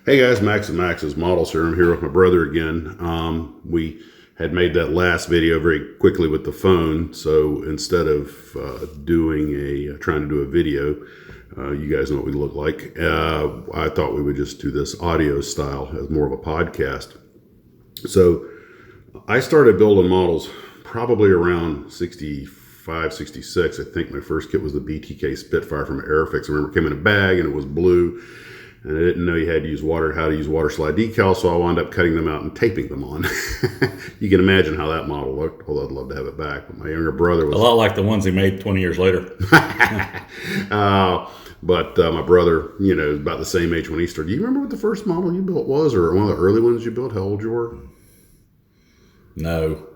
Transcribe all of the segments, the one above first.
Hey guys, Max and Max's Models here. I'm here with my brother again. We had made that last video very quickly with the phone, so instead of trying to do a video, you guys know what we look like. I thought we would just do this audio style as more of a podcast. So I started building models probably around 65, 66. I think my first kit was the BTK Spitfire from Airfix. I remember it came in a bag and it was blue. And I didn't know you had to use how to use water slide decals, so I wound up cutting them out and taping them on. You can imagine how that model looked, although I'd love to have it back. But my younger brother was... A lot like the ones he made 20 years later. But my brother, is about the same age when he started. Do you remember what the first model you built was, or one of the early ones you built, how old you were? No.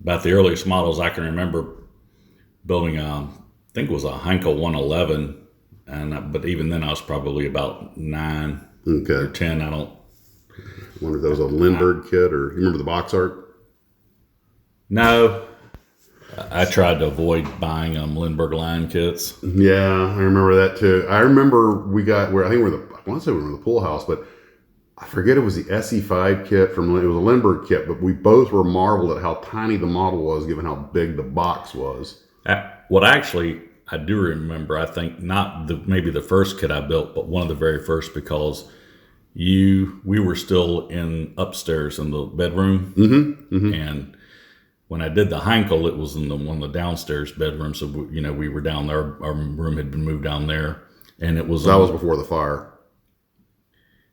About the earliest models I can remember building, I think it was a Heinkel 111. But even then, I was probably about 9 or 10. I wonder if that was a Lindbergh kit, or you remember the box art? No, I tried to avoid buying Lindbergh line kits. Yeah, I remember that too. I remember I want to say we were in the pool house, but I forget it was the SE5 kit it was a Lindbergh kit, but we both were marveled at how tiny the model was, given how big the box was. I do remember, I think not maybe the first kit I built, but one of the very first, because we were still upstairs in the bedroom. And when I did the Heinkel, it was in one of the downstairs bedrooms. So, we were down there. Our room had been moved down there. And it was... That was before the fire.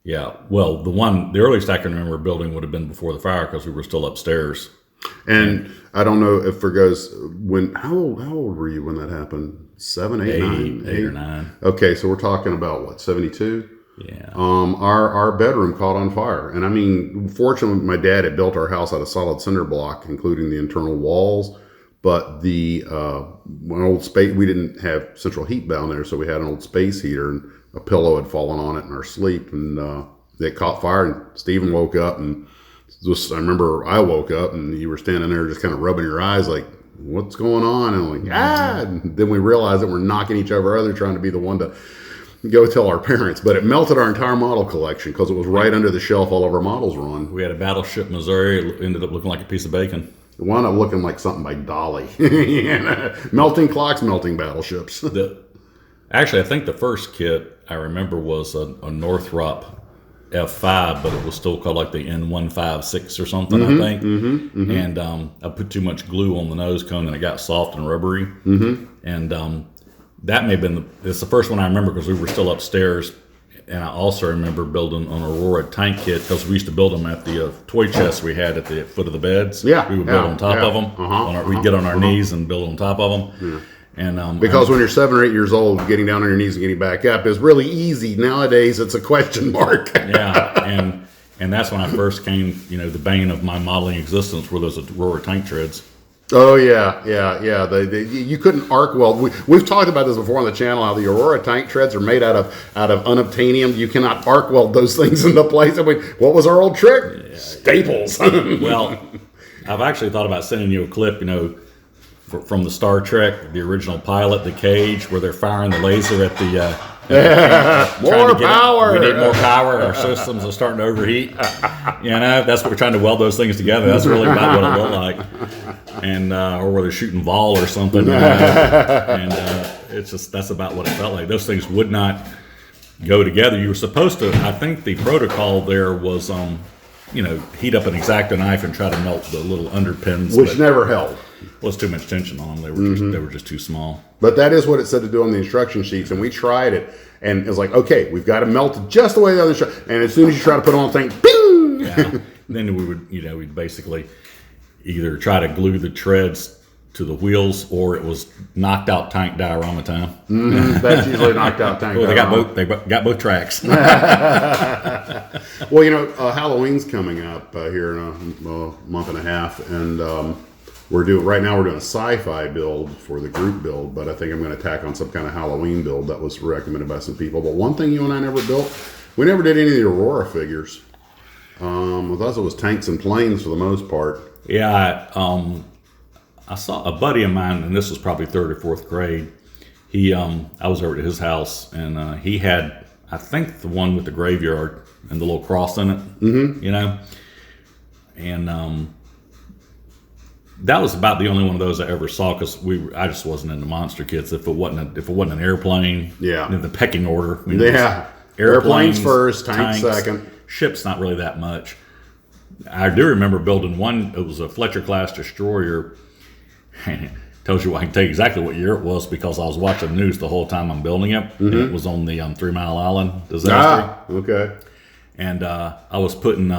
Yeah. Well, the earliest I can remember building would have been before the fire, because we were still upstairs. And I don't know if how old were you when that happened? 7, 8, 9? 8 or 9. Okay, so we're talking about what, 72? Yeah. Our bedroom caught on fire. And I mean, fortunately, my dad had built our house out of solid cinder block, including the internal walls. But an old space, we didn't have central heat down there, so we had an old space heater, and a pillow had fallen on it in our sleep, and it caught fire. And Stephen woke up, and I remember I woke up and you were standing there just kind of rubbing your eyes like, what's going on? And I'm like, and then we realized that we're knocking each other trying to be the one to go tell our parents. But it melted our entire model collection because it was right under the shelf all of our models were on. We had a Battleship Missouri. It ended up looking like a piece of bacon. It wound up looking like something by Dolly. Melting clocks, melting battleships. Actually, I think the first kit I remember was a Northrop F5, but it was still called like the N156 or something, I think. And I put too much glue on the nose cone and it got soft and rubbery. And that may have been it's the first one I remember, because we were still upstairs. And I also remember building an Aurora tank kit, because we used to build them at the toy chests we had at the foot of the beds. Yeah, we would build on top of them. We'd get on our knees and build on top of them. And because when you're 7 or 8 years old, getting down on your knees and getting back up is really easy. Nowadays, it's a question mark. Yeah, and that's when I first came. The bane of my modeling existence were those Aurora tank treads. Oh yeah. You couldn't arc weld. We've talked about this before on the channel, how the Aurora tank treads are made out of unobtainium. You cannot arc weld those things into place. I mean, what was our old trick? Yeah. Staples. Well, I've actually thought about sending you a clip. From the Star Trek, the original pilot, the cage, where they're firing the laser at the... more power! We need more power. Our systems are starting to overheat. That's what we're trying to weld those things together. That's really about what it looked like. And or where they're shooting vol or something. And it's just, that's about what it felt like. Those things would not go together. You were supposed to, I think the protocol there was, heat up an X-Acto knife and try to melt the little underpins. Which never held. Was too much tension on them. They were just too small. But that is what it said to do on the instruction sheets, and we tried it, and it's like, okay, we've got to melt it just the way the other instructions. And as soon as you try to put it on the thing, bing! Yeah. Then we would, we'd basically either try to glue the treads to the wheels, or it was knocked out tank diorama time. That's usually knocked out tank. Well, they got both tracks. Well, Halloween's coming up here in a month and a half, and we're doing a sci-fi build for the group build, but I think I'm going to tack on some kind of Halloween build that was recommended by some people. But one thing you and I never built, we never did any of the Aurora figures. With us, it was tanks and planes for the most part. Yeah, I saw a buddy of mine, and this was probably 3rd or 4th grade. I was over at his house, and he had, I think the one with the graveyard and the little cross in it. Mm-hmm. You know, and that was about the only one of those I ever saw because I just wasn't into monster kits. If it wasn't an airplane, yeah, in the pecking order, airplanes first, tanks second. Ships not really that much. I do remember building one. It was a Fletcher class destroyer. Tells you I can tell you exactly what year it was because I was watching the news the whole time I'm building it. Mm-hmm. And it was on the 3 Mile Island disaster. Okay. And I was putting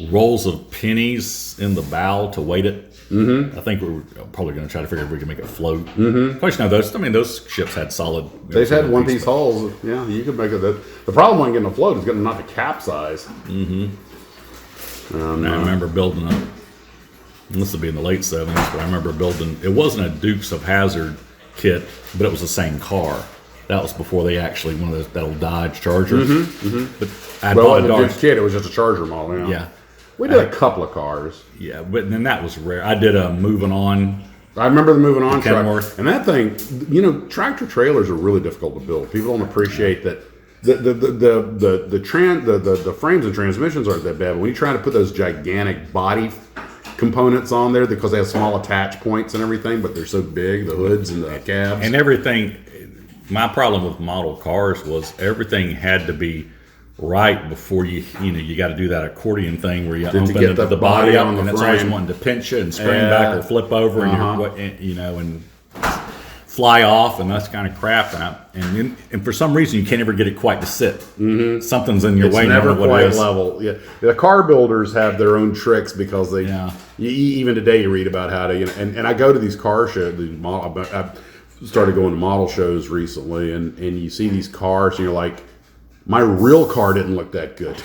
rolls of pennies in the bow to weight it. Mm-hmm. I think we were probably going to try to figure if we could make it float. Mm-hmm. Of course, you know, those ships had solid. They've had one-piece hulls. Yeah, you could make it. The problem when getting a float is getting them not to capsize. Mm-hmm. I remember building this would be in the late 70s, but I remember building, it wasn't a Dukes of Hazzard kit, but it was the same car. That was before they actually, one of those, that old Dodge Charger. Mm-hmm, mm-hmm. But I bought a Dodge kit, it was just a Charger model. Yeah. We did a couple of cars. Yeah, but then that was rare. I did a Moving On. I remember the Moving On truck. And that thing, you know, tractor trailers are really difficult to build. People don't appreciate that. The frames and transmissions aren't that bad. But when you try to put those gigantic body components on there because they have small attach points and everything, but they're so big, the hoods and the cabs and everything. My problem with model cars was everything had to be right before you got to do that accordion thing where you open the body up and it's always wanting to pinch you and strain back or flip over and fly off and that's kind of crap. And for some reason you can't ever get it quite to sit. Mm-hmm. Something's in your way. It's never quite level. Yeah, the car builders have their own tricks because they. Yeah. Even today you read about how to and I go to these car shows. I've started going to model shows recently, and you see these cars and you're like, my real car didn't look that good.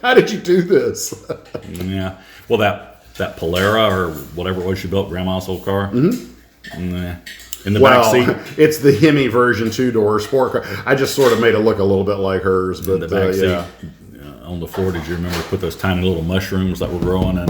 How did you do this? Yeah. Well, that Polera or whatever it was you built, Grandma's old car. Mm-hmm. In the back seat. It's the Hemi version 2-door sport car. I just sort of made it look a little bit like hers, but in the back seat, on the floor, did you remember put those tiny little mushrooms that were growing and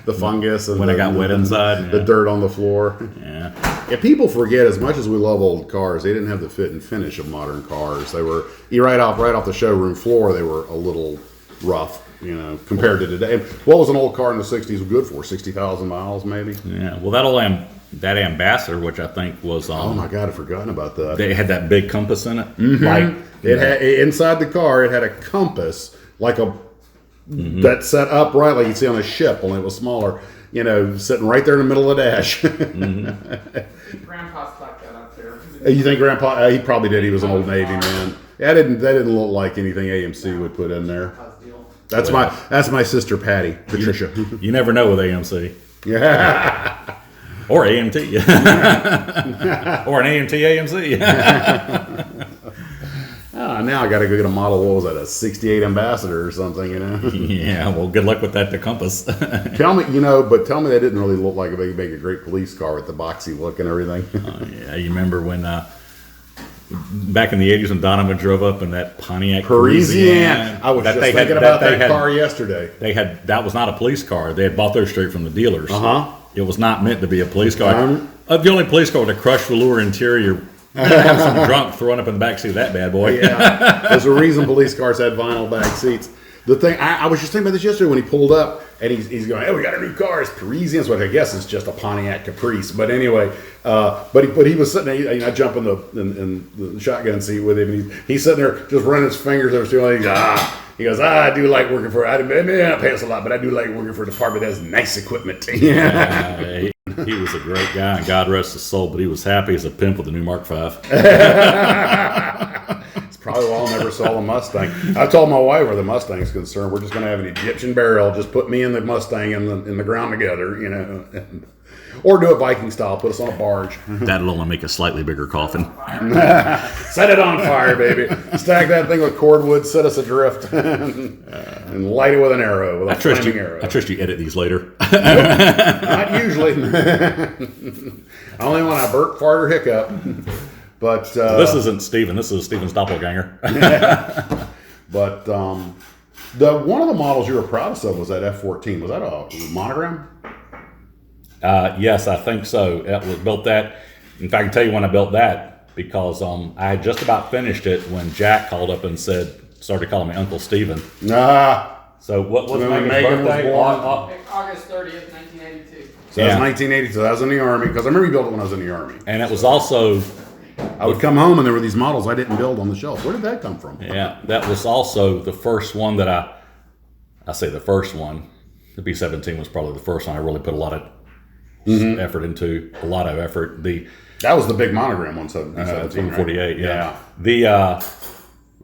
the fungus and when it got wet inside, the dirt on the floor? Yeah. Yeah, people forget as much as we love old cars, they didn't have the fit and finish of modern cars. They were right off the showroom floor. They were a little rough, compared to today. And what was an old car in the '60s good for? 60,000 miles, maybe. Yeah. Well, that Ambassador, which I think was oh my God, I'd forgotten about that. They had that big compass in it. Mm-hmm. Like it had inside the car, it had a compass like that set up right like you see on a ship, only it was smaller. Sitting right there in the middle of the dash. Mm-hmm. Grandpa stuck that up there. You think Grandpa? He probably did. He was an old Navy man. That didn't look like anything AMC would put in there. That's my sister Patty, Patricia. You never know with AMC. Yeah. Or AMT. Or an AMT AMC. Now I got to go get a model. What was that? A '68 Ambassador or something? Yeah. Well, good luck with that. The compass. Tell me, tell me they didn't really look like they could make a great police car with the boxy look and everything. Yeah. You remember when back in the '80s when Donovan drove up in that Pontiac Parisienne? I was just thinking about that car yesterday. That was not a police car. They had bought those straight from the dealers. It was not meant to be a police car. The only police car with a crushed velour interior. Have some drunk throwing up in the backseat of that bad boy. Yeah, there's a reason police cars had vinyl back seats. The thing I was just thinking about this yesterday when he pulled up and he's going, "Hey, we got a new car. It's Parisian." So I guess it's just a Pontiac Caprice. But anyway, but he was sitting there. I jump in the shotgun seat with him, and he's sitting there just running his fingers over steering. He goes, I do like working for. I may not pay us a lot, but I do like working for a department that has nice equipment. He was a great guy, and God rest his soul, but he was happy as a pimp with the new Mark V. It's probably why I never saw the Mustang. I told my wife where the Mustang's concerned, we're just going to have an Egyptian burial. Just put me and the Mustang in the ground together, or do it Viking style. Put us on a barge. That'll only make a slightly bigger coffin. Set it on fire, baby. Stack that thing with cordwood, set us adrift, and light it with an arrow. I trust you edit these later. Nope, not usually. Only when I burp, fart, or hiccup. But this isn't Steven. This is Steven's doppelganger. But one of the models you were proudest of was that F-14. Was that a monogram? Yes, I think so. It was built that. In fact, I can tell you when I built that. because I had just about finished it when Jack called up and started calling me Uncle Steven. Nah. So what was When Megan's Megan was birthday? born. August 30th, 1982. So that was 1980. So I was in the Army, because I remember you built it when I was in the Army. And it was also, I would come home and there were these models I didn't build on the shelf. Where did that come from? yeah, that was also the first one that I say the first one. The B-17 was probably the first one I really put a lot of effort into. A lot of effort. That was the big monogram 117. 148, right? yeah.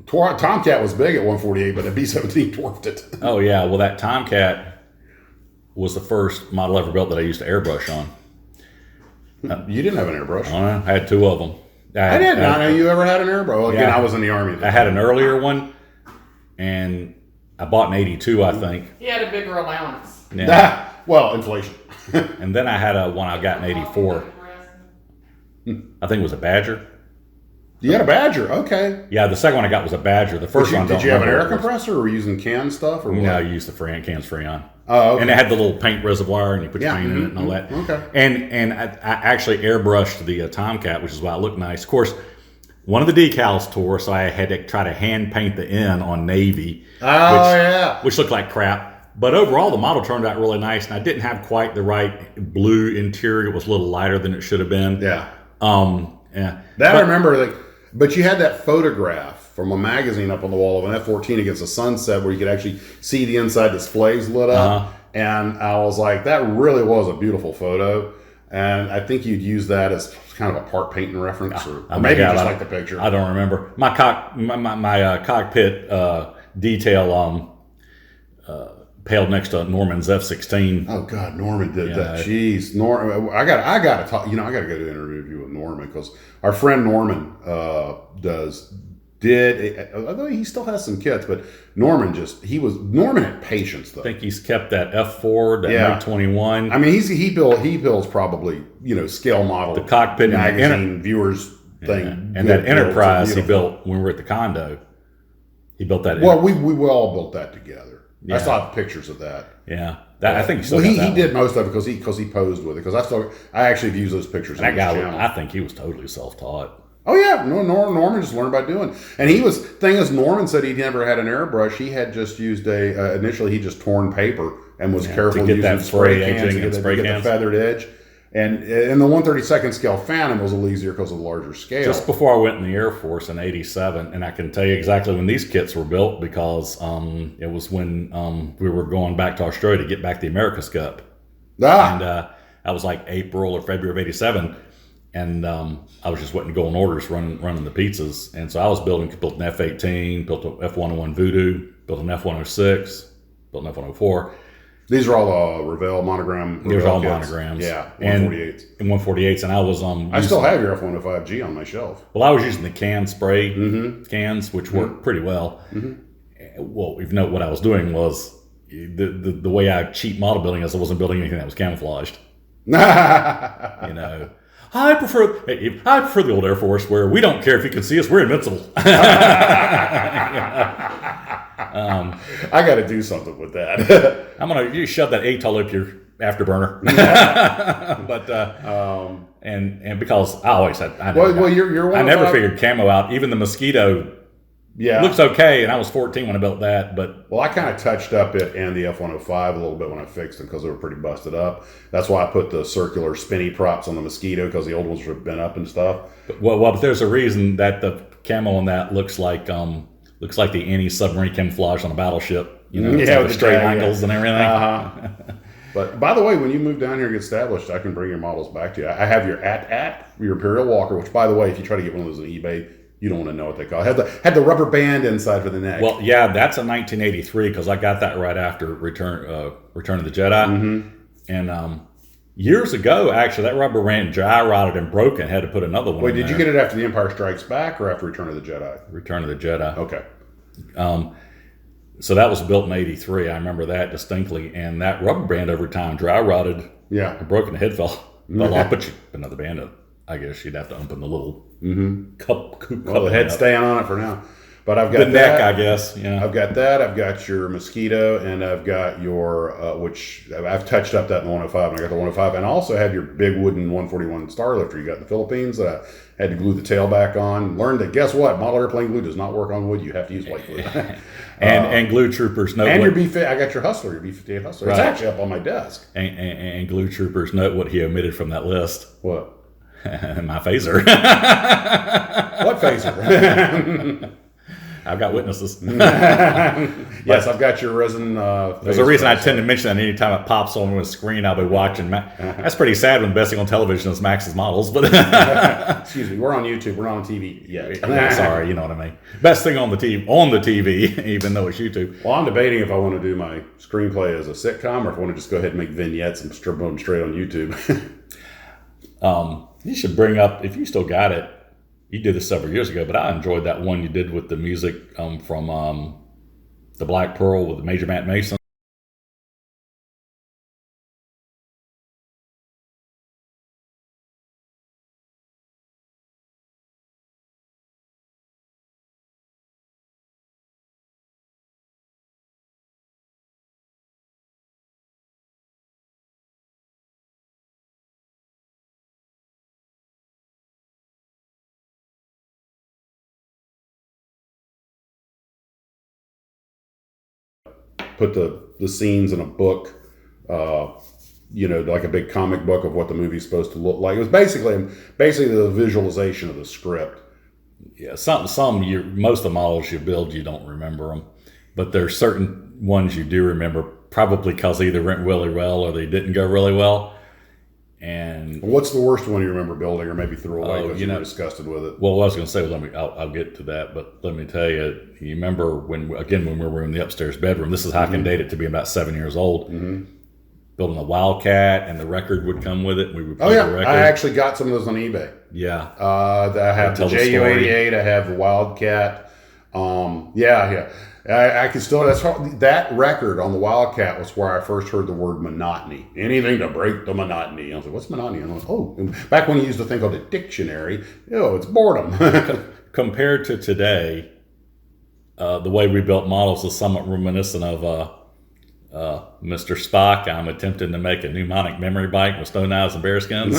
Tomcat was big at 148, but the B-17 dwarfed it. Oh yeah, well that Tomcat was the first model ever built that I used to airbrush on. You didn't have an airbrush. I had two of them. I did not know you ever had an airbrush. Well, again, Yeah. I was in the Army. I had an earlier one, and I bought an 82, I think. He had a bigger allowance. Yeah. Well, inflation. And then I had one I got in 84. I think it was a Badger. You had a Badger, okay. Yeah, the second one I got was a Badger. The first one, Did you have an air compressor? compressor, or were you using can stuff, or what? No, you used the cans Freon. Oh, okay. And it had the little paint reservoir, and you put your paint in it and all that. Okay. And I actually airbrushed the Tomcat, which is why it looked nice. Of course, one of the decals tore, so I had to try to hand paint the N on navy. Which looked like crap. But overall, the model turned out really nice, and I didn't have quite the right blue interior. It was a little lighter than it should have been. Yeah. Yeah. I remember, but you had that photograph from a magazine up on the wall of an F-14 against the sunset where you could actually see the inside displays lit up. And I was like, that really was a beautiful photo. And I think you'd use that as kind of a part painting reference, or maybe just like the picture. I don't remember. My cockpit detail paled next to Norman's F-16. Oh God, Norman did that. Jeez, Norman. I got to talk. I got to go do an interview with Norman, because our friend Norman although he still has some kits, but Norman had patience though. I think he's kept that F4, that MiG-21. I mean, he builds probably scale model, the cockpit magazine viewers thing, and that Enterprise he built when we were at the condo. He built that. Well, we all built that together. Yeah. I saw pictures of that. Yeah, I think he did most of it because he posed with it. Because I actually have used those pictures. That guy, I think he was totally self-taught. Oh yeah, Norman just learned by doing. And Norman said he never had an airbrush. He had just used initially he just torn paper and was careful to get using that spray cans edging to get the feathered edge. And in the 132nd scale Phantom, it was a little easier because of the larger scale. Just before I went in the Air Force in '87, and I can tell you exactly when these kits were built, because it was when we were going back to Australia to get back the America's Cup. And that was like April or February of '87. And I was just waiting to go on orders, running the pizzas. And so I was built an F-18, built an F-101 Voodoo, built an F-106, built an F-104. These are all Revell monogram. These are all kits. monograms. Yeah, 148s. And 148s. And I was I still have your F-105G on my shelf. Well, I was using the can spray cans, which worked pretty well. Well, if you know what I was doing was the way I cheat model building is I wasn't building anything that was camouflaged. I prefer the old Air Force where we don't care if you can see us, we're invincible. I got to do something with that. You shove that ATOL up your afterburner. But and because I always had, I never figured camo out. Even the Mosquito looks okay, and I was 14 when I built that. But I kind of touched up it and the F-105 a little bit when I fixed them because they were pretty busted up. That's why I put the circular spinny props on the Mosquito, because the old ones were bent up and stuff. But there's a reason that the camo on that looks like the anti-submarine camouflage on a battleship. With the straight angles and everything. But by the way, when you move down here and get established, I can bring your models back to you. I have your your Imperial Walker, which, by the way, if you try to get one of those on eBay, you don't want to know what they call it. Had the rubber band inside for the neck. Well, yeah, that's a 1983 because I got that right after Return of the Jedi. And years ago, actually, that rubber band dry rotted and broke and had to put another one. Wait, did you get it after The Empire Strikes Back or after Return of the Jedi? Return of the Jedi. Okay. So that was built in '83. I remember that distinctly. And that rubber band over time dry rotted. Yeah. And broke and the head fell off. But you put another band up. I guess you'd have to open the little cup. Well, the head's staying on it for now. But I've got the neck, that. I guess. Yeah. I've got that. I've got your Mosquito, and I've got your which I've touched up that in the 105. And I got the 105, and I also have your big wooden 141 Starlifter. You got the Philippines that I had to glue the tail back on. Learned that guess what? Model airplane glue does not work on wood. You have to use white glue. and glue troopers know. And what, your B-50, I got your Hustler, your B-58 Hustler. It's Right. actually up on my desk. And glue troopers note what he omitted from that list. What? My phaser. What phaser? I've got witnesses. Yes, I've got your resin. There's a reason I tend to mention that anytime it pops on the screen, I'll be watching. That's pretty sad when besting on television is Max's models, but Excuse me, we're on YouTube. We're not on TV yet. yeah, sorry, you know what I mean. Best thing on the TV, even though it's YouTube. Well, I'm debating if I want to do my screenplay as a sitcom or if I want to just go ahead and make vignettes and strip them straight on YouTube. You should bring up, if you still got it, you did this several years ago, but I enjoyed that one you did with the music from the Black Pearl with Major Matt Mason. Put the scenes in a book, like a big comic book of what the movie's supposed to look like. It was basically the visualization of the script. Yeah, most of the models you build, you don't remember them, but there's certain ones you do remember, probably because they either went really well or they didn't go really well. And What's the worst one you remember building, or maybe threw away because you were know, disgusted with it? well, what I was going to say was, I'll get to that, but let me tell you, you remember when we were in the upstairs bedroom, this is how I can date it to be about 7 years old, building a Wildcat, and the record would come with it. We would play the record. I actually got some of those on eBay. Yeah. I have the JU-88, I have the Wildcat. I can still, that record on the Wildcat was where I first heard the word monotony. Anything to break the monotony. I was like, what's monotony? And I was like, oh, back when you used a thing called a dictionary, it's boredom. Compared to today, the way we built models is somewhat reminiscent of Mr. Spock. I'm attempting to make a mnemonic memory bank with stone knives and bearskins.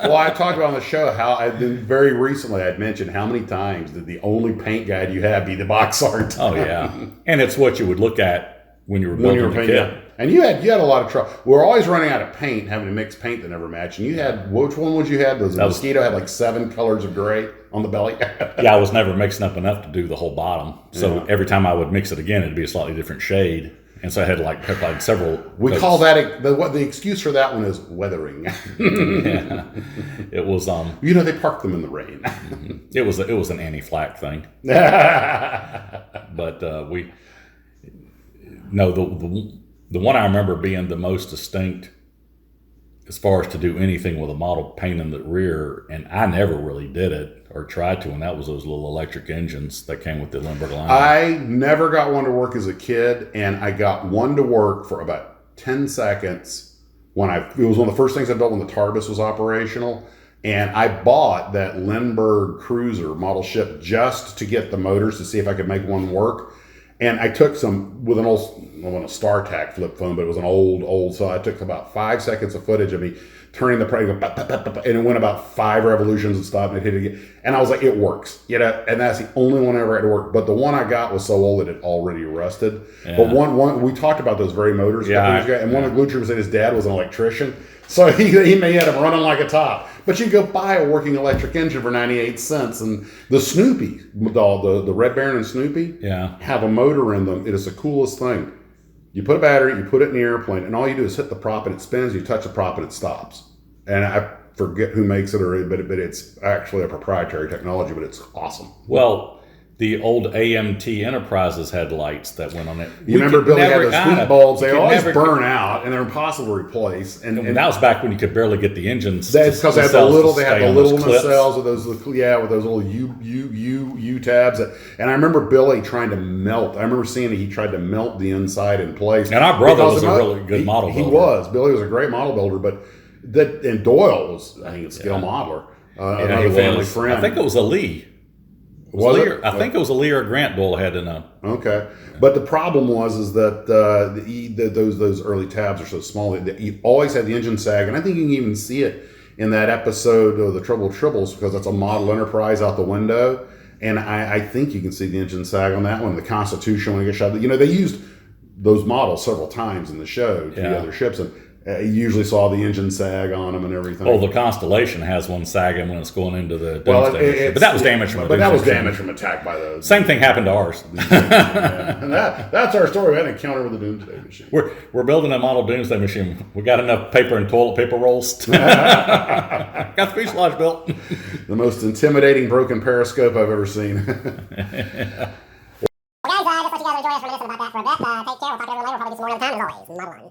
Well, I talked about on the show how very recently I'd mentioned how many times did the only paint guide you had be the box art. Oh yeah, and it's what you would look at when you were building the kit. And you had a lot of trouble. We were always running out of paint, having to mix paint that never matched. And you had, which one would you have? The Mosquito had like 7 colors of gray on the belly. Yeah, I was never mixing up enough to do the whole bottom. So every time I would mix it again, it'd be a slightly different shade. And so I had like several. We coats. call that the excuse for that one is weathering. Yeah. It was they parked them in the rain. it was an anti-flack thing. But the one I remember being the most distinct as far as to do anything with a model paint in the rear, and I never really did it or tried to, and that was those little electric engines that came with the Lindbergh line. I never got one to work as a kid, and I got one to work for about 10 seconds it was one of the first things I built when the Tarbus was operational, and I bought that Lindbergh Cruiser model ship just to get the motors to see if I could make one work. And I took some with an old, a StarTAC flip phone, but it was an old. So I took about 5 seconds of footage of me turning the press, and it went about 5 revolutions and stopped, and it hit it again. And I was like, it works, and that's the only one I ever had to work. But the one I got was so old that it already rusted. Yeah. But one we talked about those very motors a couple years ago, and one of the glue troopers said his dad was an electrician, so he had him running like a top. But you go buy a working electric engine for 98 cents, and the Snoopy, the Red Baron and Snoopy, have a motor in them. It is the coolest thing. You put a battery, you put it in the airplane, and all you do is hit the prop and it spins. You touch the prop and it stops. And I forget who makes it, but it's actually a proprietary technology, but it's awesome. Well, the old AMT Enterprises had lights that went on it. You remember Billy had those sweet bulbs. They always burn out, and they're impossible to replace. And that was back when you could barely get the engines. That's because they had the little nacelles with those little U tabs. And I remember Billy trying to melt. I remember seeing that he tried to melt the inside in place. And our brother was a really good model builder. He was. Billy was a great model builder, and Doyle was, I think, a skill modeler. Another family friend. I think it was a Lee. Was it? I think it was a Lee or Grant bullhead in a. Okay, but the problem was that those early tabs are so small that you always had the engine sag, and I think you can even see it in that episode of the Trouble Tribbles because that's a model Enterprise out the window, and I think you can see the engine sag on that one. The Constitution when it gets shot, they used those models several times in the show to the other ships, and you usually saw the engine sag on them and everything. Oh, the Constellation has one sagging when it's going into the Doomsday machine. But that was damage from attack by those. Same thing happened to ours. And that's our story. We had an encounter with the Doomsday machine. We're building a model Doomsday machine. We got enough paper and toilet paper rolls. Got the fuselage built. The most intimidating broken periscope I've ever seen. Guys, just let you guys enjoy us reminiscing about that for a bit. Take care. We'll talk to everyone later. We'll probably do some more another time as always. Model on.